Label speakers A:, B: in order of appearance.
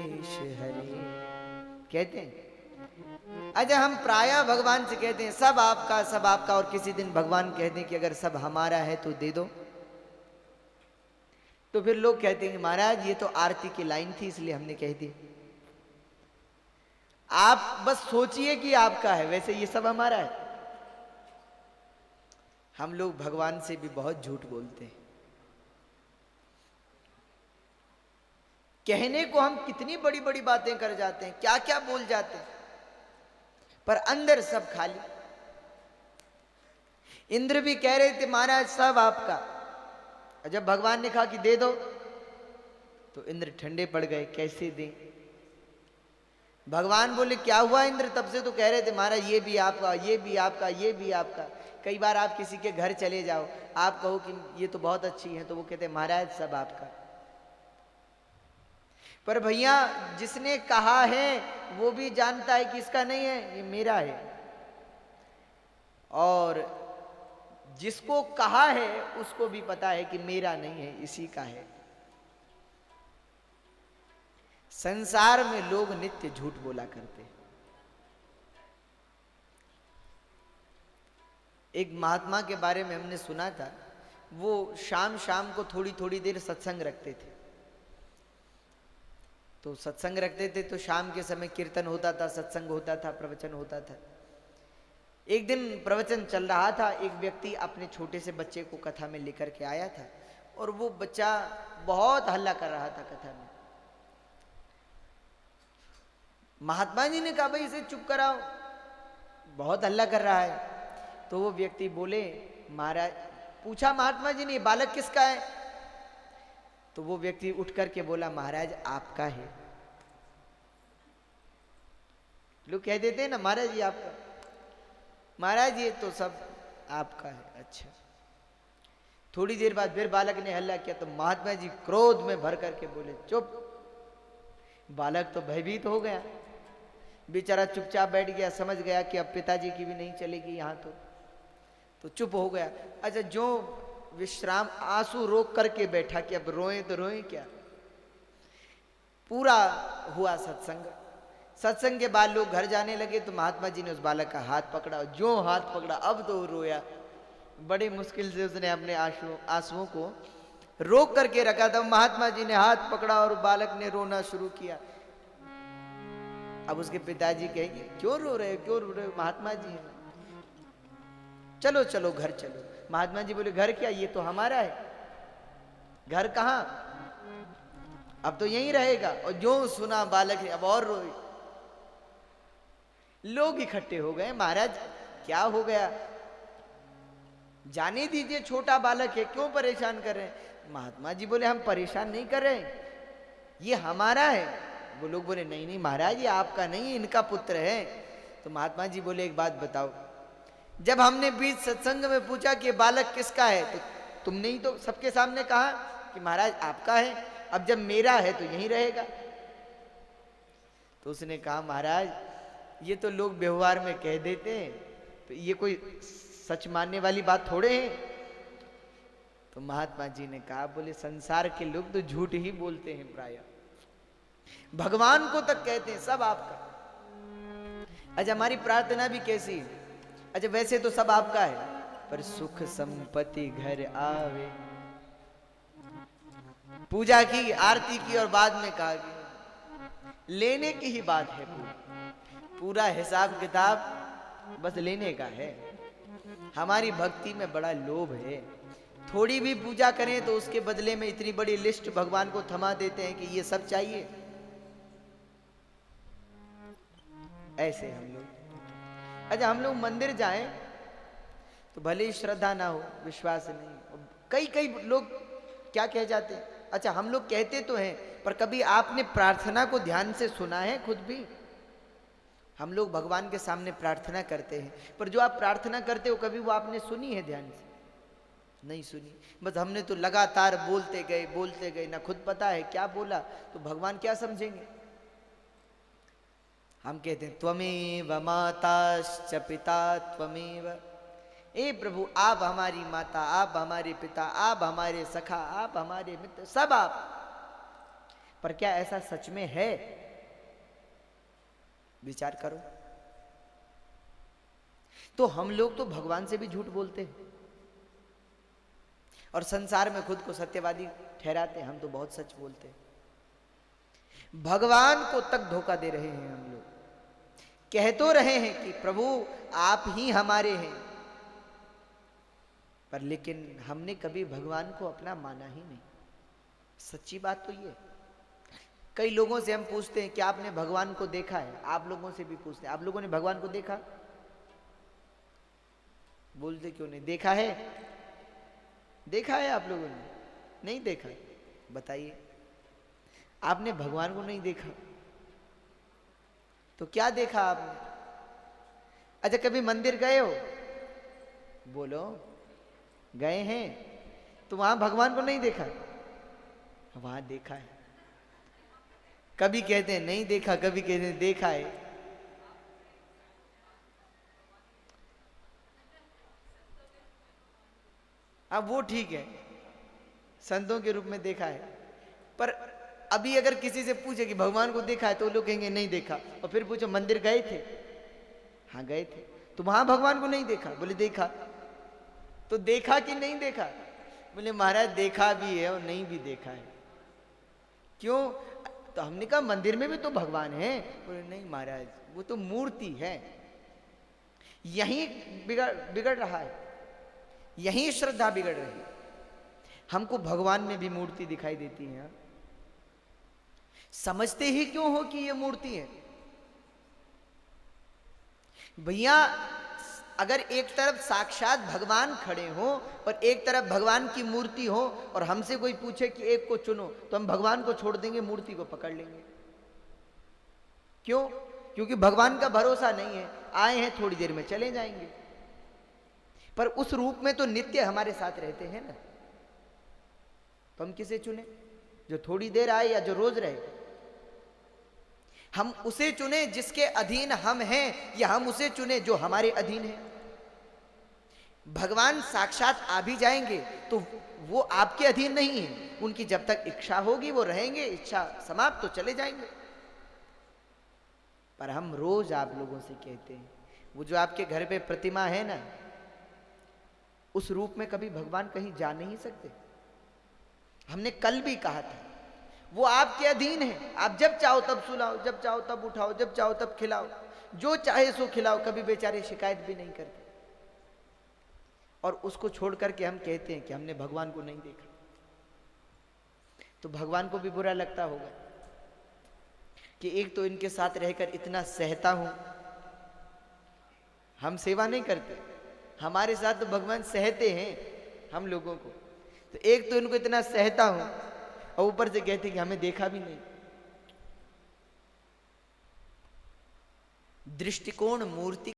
A: देश हरे। कहते हैं अच्छा, हम प्रायः भगवान से कहते हैं सब आपका सब आपका, और किसी दिन भगवान कहते हैं कि अगर सब हमारा है तो दे दो। तो फिर लोग कहते हैं कि महाराज ये तो आरती की लाइन थी इसलिए हमने कह दी। आप बस सोचिए कि आपका है, वैसे ये सब हमारा है। हम लोग भगवान से भी बहुत झूठ बोलते हैं। कहने को हम कितनी बड़ी बड़ी बातें कर जाते हैं, क्या क्या बोल जाते हैं, पर अंदर सब खाली। इंद्र भी कह रहे थे महाराज सब आपका, और जब भगवान ने कहा कि दे दो तो इंद्र ठंडे पड़ गए, कैसे दें। भगवान बोले क्या हुआ इंद्र, तब से तो कह रहे थे महाराज ये भी आपका, ये भी आपका, ये भी आपका। कई बार आप किसी के घर चले जाओ, आप कहो कि ये तो बहुत अच्छी है, तो वो कहते महाराज सब आपका। पर भैया जिसने कहा है वो भी जानता है कि इसका नहीं है, ये मेरा है। और जिसको कहा है उसको भी पता है कि मेरा नहीं है, इसी का है। संसार में लोग नित्य झूठ बोला करते हैं। एक महात्मा के बारे में हमने सुना था, वो शाम शाम को थोड़ी थोड़ी देर सत्संग रखते थे। तो सत्संग रखते थे तो शाम के समय कीर्तन होता था, सत्संग होता था, प्रवचन होता था। एक दिन प्रवचन चल रहा था, एक व्यक्ति अपने छोटे से बच्चे को कथा में लेकर के आया था, और वो बच्चा बहुत हल्ला कर रहा था कथा में। महात्मा जी ने कहा भाई इसे चुप कराओ, बहुत हल्ला कर रहा है। तो वो व्यक्ति बोले महाराज, पूछा महात्मा जी ने बालक किसका है। तो वो व्यक्ति उठ करके बोला महाराज आपका है। लोग कह देते हैं ना महाराज ये आपका, महाराज ये तो सब आपका है। अच्छा, थोड़ी देर बाद फिर बालक ने हल्ला किया, तो महात्मा जी क्रोध में भर करके बोले चुप। बालक तो भयभीत हो गया, बेचारा चुपचाप बैठ गया, समझ गया कि अब पिताजी की भी नहीं चलेगी यहाँ तो चुप हो गया। अच्छा, जो विश्राम आंसू रोक करके बैठा कि अब रोए तो रोए क्या। पूरा हुआ सत्संग। सत्संग के बाद लोग घर जाने लगे तो महात्मा जी ने उस बालक का हाथ पकड़ा, जो हाथ पकड़ा अब तो रोया। बड़ी मुश्किल से उसने अपने आंसुओं को रोक करके रखा था। महात्मा जी ने हाथ पकड़ा और बालक ने रोना शुरू किया। अब उसके पिताजी कहेंगे क्यों रो रहे हो, क्यों रो रहे हो। महात्मा जी चलो चलो घर चलो। महात्मा जी बोले घर क्या, ये तो हमारा है। घर कहाँ, अब तो यहीं रहेगा। और जो सुना बालक ने अब और रोए। लोग इकट्ठे हो गए, महाराज क्या हो गया, जाने दीजिए, छोटा बालक है, क्यों परेशान कर रहे हैं। महात्मा जी बोले हम परेशान नहीं कर रहे, ये हमारा है। वो लोग बोले नहीं नहीं महाराज ये आपका नहीं है, इनका पुत्र है। तो महात्मा जी बोले एक बात बताओ, जब हमने बीच सत्संग में पूछा कि बालक किसका है, तो तुमने ही तो सबके सामने कहा कि महाराज आपका है। अब जब मेरा है तो यहीं रहेगा। तो उसने कहा महाराज ये तो लोग व्यवहार में कह देते हैं, तो ये कोई सच मानने वाली बात थोड़े है। तो महात्मा जी ने कहा बोले संसार के लोग तो झूठ ही बोलते हैं, प्राय भगवान को तक कहते हैं सब आपका। अच्छा, हमारी प्रार्थना भी कैसी है। अच्छा, वैसे तो सब आपका है, पर सुख संपत्ति घर आवे। पूजा की, आरती की और बाद में कहा कि लेने की ही बात है। पूरा हिसाब किताब बस लेने का है। हमारी भक्ति में बड़ा लोभ है। थोड़ी भी पूजा करें तो उसके बदले में इतनी बड़ी लिस्ट भगवान को थमा देते हैं कि ये सब चाहिए। ऐसे हम लोग। अच्छा, हम लोग मंदिर जाएं तो भले ही श्रद्धा ना हो, विश्वास नहीं। कई कई लोग क्या कह जाते हैं। अच्छा, हम लोग कहते तो हैं, पर कभी आपने प्रार्थना को ध्यान से सुना है खुद भी। हम लोग भगवान के सामने प्रार्थना करते हैं, पर जो आप प्रार्थना करते हो कभी वो आपने सुनी है ध्यान से? नहीं सुनी। बस हमने तो लगातार बोलते गए, ना खुद पता है क्या बोला, तो भगवान क्या समझेंगे। हम कहते हैं त्वमेव माताश्च पिता त्वमेव। ए प्रभु आप हमारी माता, आप हमारे पिता, आप हमारे सखा, आप हमारे मित्र, सब आप। पर क्या ऐसा सच में है? विचार करो। तो हम लोग तो भगवान से भी झूठ बोलते हैं और संसार में खुद को सत्यवादी ठहराते हैं। हम तो बहुत सच बोलते हैं। भगवान को तक धोखा दे रहे हैं हम लोग। कह तो रहे हैं कि प्रभु आप ही हमारे हैं, पर लेकिन हमने कभी भगवान को अपना माना ही नहीं। सच्ची बात तो ये। कई लोगों से हम पूछते हैं कि आपने भगवान को देखा है? आप लोगों से भी पूछते हैं, आप लोगों ने भगवान को देखा? बोलते क्यों नहीं? देखा है? देखा है आप लोगों ने? नहीं देखा? बताइए, आपने भगवान को नहीं देखा तो क्या देखा आपने? अच्छा, कभी मंदिर गए हो? बोलो, गए हैं तो वहां भगवान को नहीं देखा? वहां देखा है। कभी कहते हैं नहीं देखा, कभी कहते हैं देखा है। अब वो ठीक है, संतों के रूप में देखा है, पर अभी अगर किसी से पूछे कि भगवान को देखा है तो लोग कहेंगे नहीं देखा। और फिर पूछो मंदिर गए थे? हाँ गए थे। तो वहां भगवान को नहीं देखा? बोले देखा। तो देखा कि नहीं देखा? बोले महाराज देखा भी है और नहीं भी देखा है। क्यों? तो हमने कहा मंदिर में भी तो भगवान है। बोले नहीं महाराज, वो तो मूर्ति है। यही बिगड़ रहा है, यही श्रद्धा बिगड़ रही है। हमको भगवान में भी मूर्ति दिखाई देती है। समझते ही क्यों हो कि ये मूर्ति है? भैया, अगर एक तरफ साक्षात भगवान खड़े हो और एक तरफ भगवान की मूर्ति हो और हमसे कोई पूछे कि एक को चुनो, तो हम भगवान को छोड़ देंगे, मूर्ति को पकड़ लेंगे। क्यों? क्योंकि भगवान का भरोसा नहीं है। आए हैं, थोड़ी देर में चले जाएंगे, पर उस रूप में तो नित्य हमारे साथ रहते हैं ना। तो हम किसे चुने? जो थोड़ी देर आए या जो रोज रहे? हम उसे चुने जिसके अधीन हम हैं, या हम उसे चुने जो हमारे अधीन है? भगवान साक्षात आ भी जाएंगे तो वो आपके अधीन नहीं है। उनकी जब तक इच्छा होगी वो रहेंगे, इच्छा समाप्त तो चले जाएंगे। पर हम रोज आप लोगों से कहते हैं, वो जो आपके घर पे प्रतिमा है ना, उस रूप में कभी भगवान कहीं जा नहीं सकते। हमने कल भी कहा था, वो आपके अधीन है। आप जब चाहो तब सुलाओ, जब चाहो तब उठाओ, जब चाहो तब खिलाओ, जो चाहे सो खिलाओ। कभी बेचारे शिकायत भी नहीं करते। और उसको छोड़ करके हम कहते हैं कि हमने भगवान को नहीं देखा। तो भगवान को भी बुरा लगता होगा कि एक तो इनके साथ रहकर इतना सहता हूं, हम सेवा नहीं करते, हमारे साथ तो भगवान सहते हैं हम लोगों को। तो एक तो इनको इतना सहता हूं और ऊपर से कहते कि हमें देखा भी नहीं। दृष्टिकोण मूर्ति